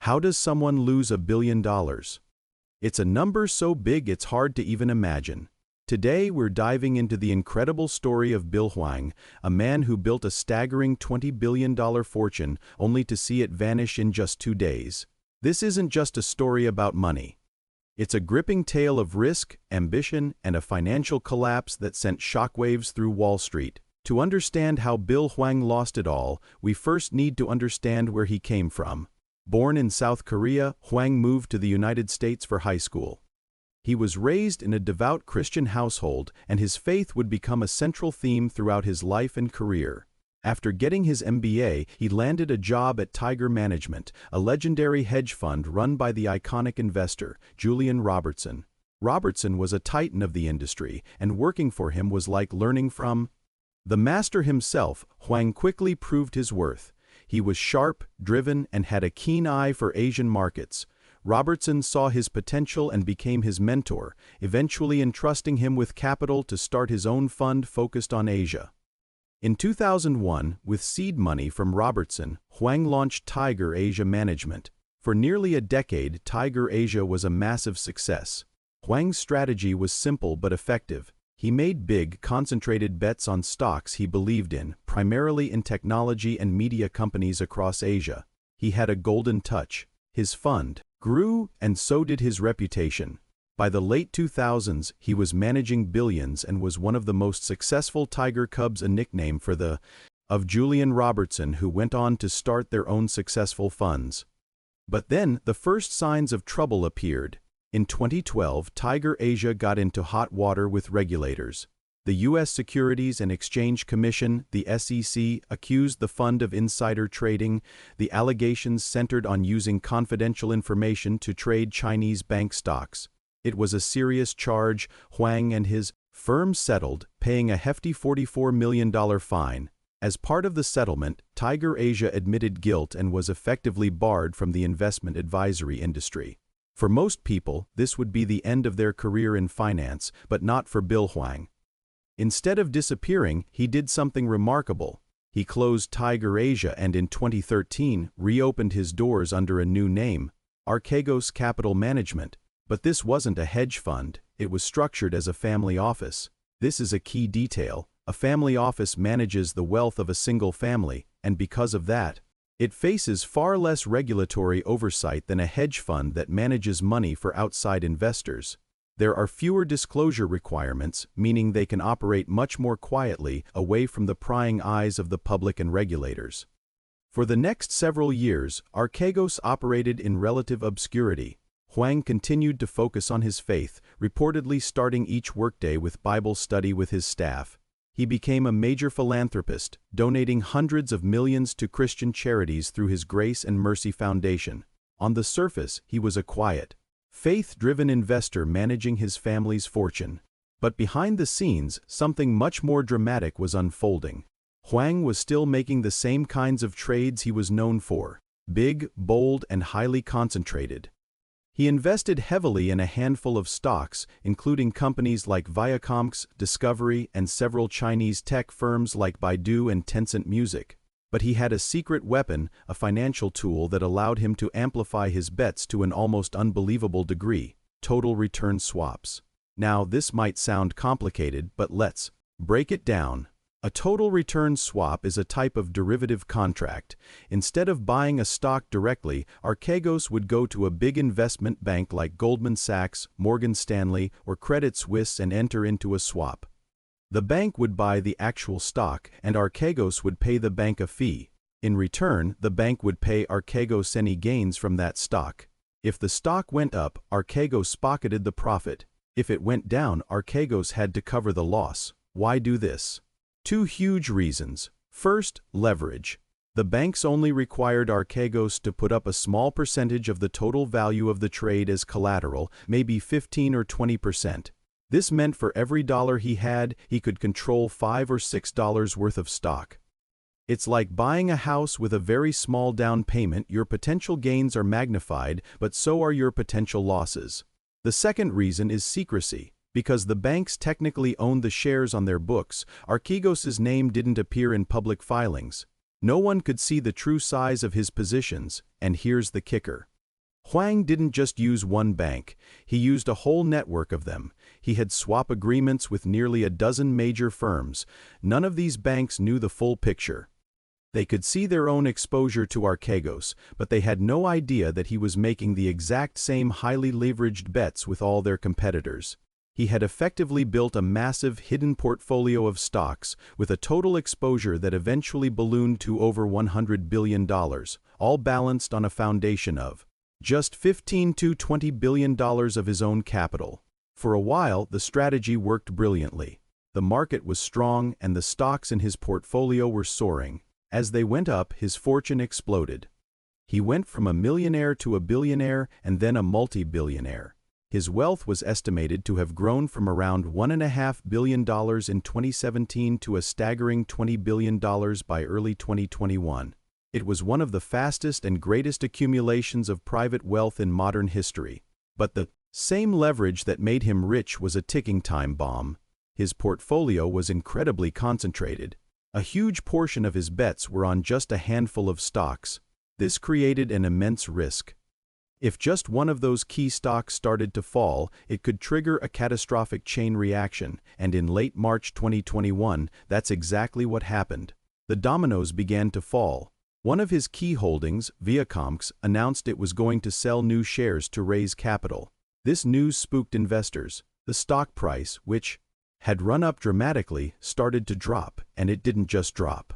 How does someone lose $1 billion? It's a number so big it's hard to even imagine. Today we're diving into the incredible story of Bill Hwang, a man who built a staggering $20 billion fortune only to see it vanish in just 2 days. This isn't just a story about money. It's a gripping tale of risk, ambition, and a financial collapse that sent shockwaves through Wall Street. To understand how Bill Hwang lost it all, we first need to understand where he came from. Born in South Korea, Hwang moved to the United States for high school. He was raised in a devout Christian household, and his faith would become a central theme throughout his life and career. After getting his MBA, he landed a job at Tiger Management, a legendary hedge fund run by the iconic investor, Julian Robertson. Robertson was a titan of the industry, and working for him was like learning from the master himself. Hwang quickly proved his worth. He was sharp, driven, and had a keen eye for Asian markets. Robertson saw his potential and became his mentor, eventually entrusting him with capital to start his own fund focused on Asia. In 2001, with seed money from Robertson, Hwang launched Tiger Asia Management. For nearly a decade, Tiger Asia was a massive success. Hwang's strategy was simple but effective. He made big, concentrated bets on stocks he believed in, primarily in technology and media companies across Asia. He had a golden touch. His fund grew, and so did his reputation. By the late 2000s, he was managing billions and was one of the most successful Tiger Cubs, a nickname for the of Julian Robertson, who went on to start their own successful funds. But then, the first signs of trouble appeared. In 2012, Tiger Asia got into hot water with regulators. The U.S. Securities and Exchange Commission, the SEC, accused the fund of insider trading. The allegations centered on using confidential information to trade Chinese bank stocks. It was a serious charge. Hwang and his firm settled, paying a hefty $44 million fine. As part of the settlement, Tiger Asia admitted guilt and was effectively barred from the investment advisory industry. For most people, this would be the end of their career in finance, but not for Bill Hwang. Instead of disappearing, he did something remarkable. He closed Tiger Asia and in 2013 reopened his doors under a new name, Archegos Capital Management. But this wasn't a hedge fund, it was structured as a family office. This is a key detail. A family office manages the wealth of a single family, and because of that, it faces far less regulatory oversight than a hedge fund that manages money for outside investors. There are fewer disclosure requirements, meaning they can operate much more quietly, away from the prying eyes of the public and regulators. For the next several years, Archegos operated in relative obscurity. Hwang continued to focus on his faith, reportedly starting each workday with Bible study with his staff. He became a major philanthropist, donating hundreds of millions to Christian charities through his Grace and Mercy Foundation. On the surface, he was a quiet, faith-driven investor managing his family's fortune. But behind the scenes, something much more dramatic was unfolding. Hwang was still making the same kinds of trades he was known for, big, bold, and highly concentrated. He invested heavily in a handful of stocks, including companies like ViacomCBS, Discovery, and several Chinese tech firms like Baidu and Tencent Music. But he had a secret weapon, a financial tool that allowed him to amplify his bets to an almost unbelievable degree: total return swaps. Now, this might sound complicated, but let's break it down. A total return swap is a type of derivative contract. Instead of buying a stock directly, Archegos would go to a big investment bank like Goldman Sachs, Morgan Stanley, or Credit Suisse and enter into a swap. The bank would buy the actual stock, and Archegos would pay the bank a fee. In return, the bank would pay Archegos any gains from that stock. If the stock went up, Archegos pocketed the profit. If it went down, Archegos had to cover the loss. Why do this? 2 huge reasons. First, leverage. The banks only required Archegos to put up a small percentage of the total value of the trade as collateral, maybe 15 or 20%. This meant for every dollar he had, he could control $5 or $6 worth of stock. It's like buying a house with a very small down payment. Your potential gains are magnified, but so are your potential losses. The second reason is secrecy. Because the banks technically owned the shares on their books, Archegos' name didn't appear in public filings. No one could see the true size of his positions, and here's the kicker. Hwang didn't just use one bank, he used a whole network of them. He had swap agreements with nearly a dozen major firms. None of these banks knew the full picture. They could see their own exposure to Archegos, but they had no idea that he was making the exact same highly leveraged bets with all their competitors. He had effectively built a massive hidden portfolio of stocks with a total exposure that eventually ballooned to over $100 billion, all balanced on a foundation of just $15 to $20 billion of his own capital. For a while, the strategy worked brilliantly. The market was strong and the stocks in his portfolio were soaring. As they went up, his fortune exploded. He went from a millionaire to a billionaire and then a multi-billionaire. His wealth was estimated to have grown from around $1.5 billion in 2017 to a staggering $20 billion by early 2021. It was one of the fastest and greatest accumulations of private wealth in modern history. But the same leverage that made him rich was a ticking time bomb. His portfolio was incredibly concentrated. A huge portion of his bets were on just a handful of stocks. This created an immense risk. If just one of those key stocks started to fall, it could trigger a catastrophic chain reaction, and in late March 2021, that's exactly what happened. The dominoes began to fall. One of his key holdings, ViacomCBS, announced it was going to sell new shares to raise capital. This news spooked investors. The stock price, which had run up dramatically, started to drop, and it didn't just drop.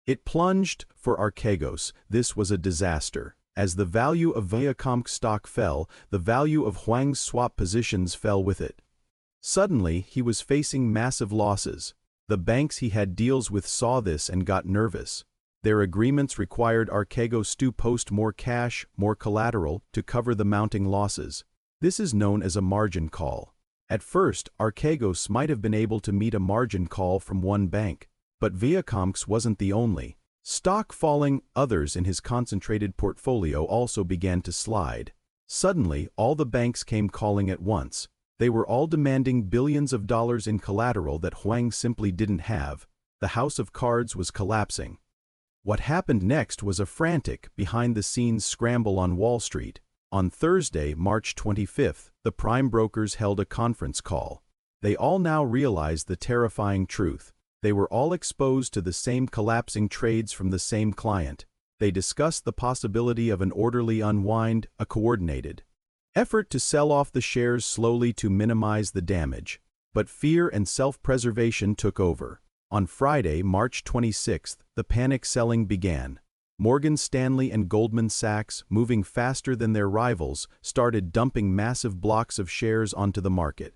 It plunged. For Archegos, this was a disaster. As the value of ViacomCBS stock fell, the value of Hwang's swap positions fell with it. Suddenly, he was facing massive losses. The banks he had deals with saw this and got nervous. Their agreements required Archegos to post more cash, more collateral, to cover the mounting losses. This is known as a margin call. At first, Archegos might have been able to meet a margin call from one bank, but ViacomCBS wasn't the only. Stock falling, others in his concentrated portfolio also began to slide. Suddenly, all the banks came calling at once. They were all demanding billions of dollars in collateral that Hwang simply didn't have. The house of cards was collapsing. What happened next was a frantic, behind-the-scenes scramble on Wall Street. On Thursday, March 25th, the prime brokers held a conference call. They all now realized the terrifying truth. They were all exposed to the same collapsing trades from the same client. They discussed the possibility of an orderly unwind, a coordinated effort to sell off the shares slowly to minimize the damage. But fear and self-preservation took over. On Friday, March 26th, the panic selling began. Morgan Stanley and Goldman Sachs, moving faster than their rivals, started dumping massive blocks of shares onto the market.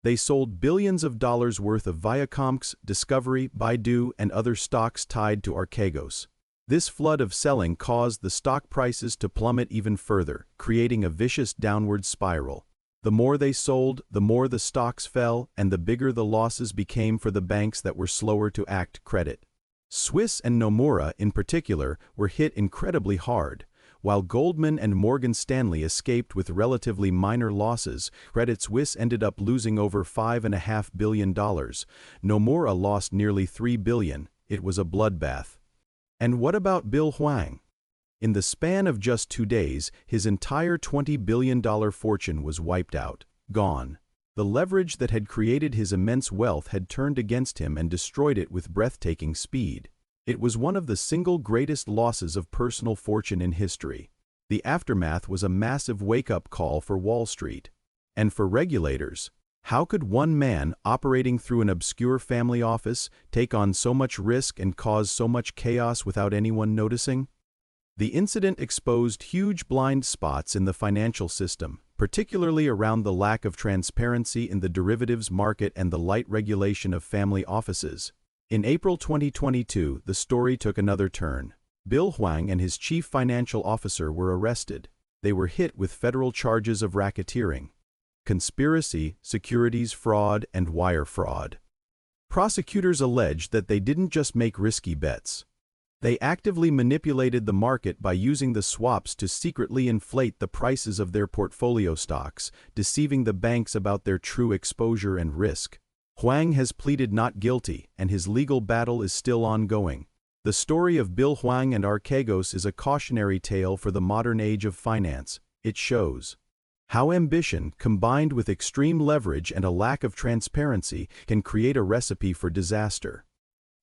They sold billions of dollars worth of ViacomCBS, Discovery, Baidu, and other stocks tied to Archegos. This flood of selling caused the stock prices to plummet even further, creating a vicious downward spiral. The more they sold, the more the stocks fell, and the bigger the losses became for the banks that were slower to act. Credit Suisse and Nomura, in particular, were hit incredibly hard. While Goldman and Morgan Stanley escaped with relatively minor losses, Credit Suisse ended up losing over $5.5 billion. Nomura lost nearly $3 billion. It was a bloodbath. And what about Bill Hwang? In the span of just 2 days, his entire $20 billion fortune was wiped out, gone. The leverage that had created his immense wealth had turned against him and destroyed it with breathtaking speed. It was one of the single greatest losses of personal fortune in history. The aftermath was a massive wake-up call for Wall Street. And for regulators. How could one man, operating through an obscure family office, take on so much risk and cause so much chaos without anyone noticing? The incident exposed huge blind spots in the financial system, particularly around the lack of transparency in the derivatives market and the light regulation of family offices. In April 2022, the story took another turn. Bill Hwang and his chief financial officer were arrested. They were hit with federal charges of racketeering, conspiracy, securities fraud, and wire fraud. Prosecutors alleged that they didn't just make risky bets. They actively manipulated the market by using the swaps to secretly inflate the prices of their portfolio stocks, deceiving the banks about their true exposure and risk. Hwang has pleaded not guilty, and his legal battle is still ongoing. The story of Bill Hwang and Archegos is a cautionary tale for the modern age of finance. It shows how ambition, combined with extreme leverage and a lack of transparency, can create a recipe for disaster.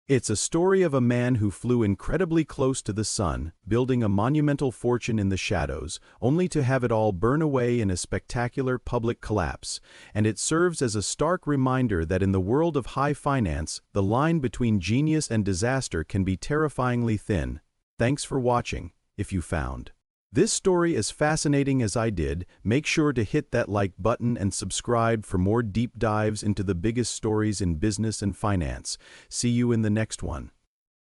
It's a story of a man who flew incredibly close to the sun, building a monumental fortune in the shadows, only to have it all burn away in a spectacular public collapse. And it serves as a stark reminder that in the world of high finance, the line between genius and disaster can be terrifyingly thin. Thanks for watching. If you found this story as fascinating as I did, make sure to hit that like button and subscribe for more deep dives into the biggest stories in business and finance. See you in the next one.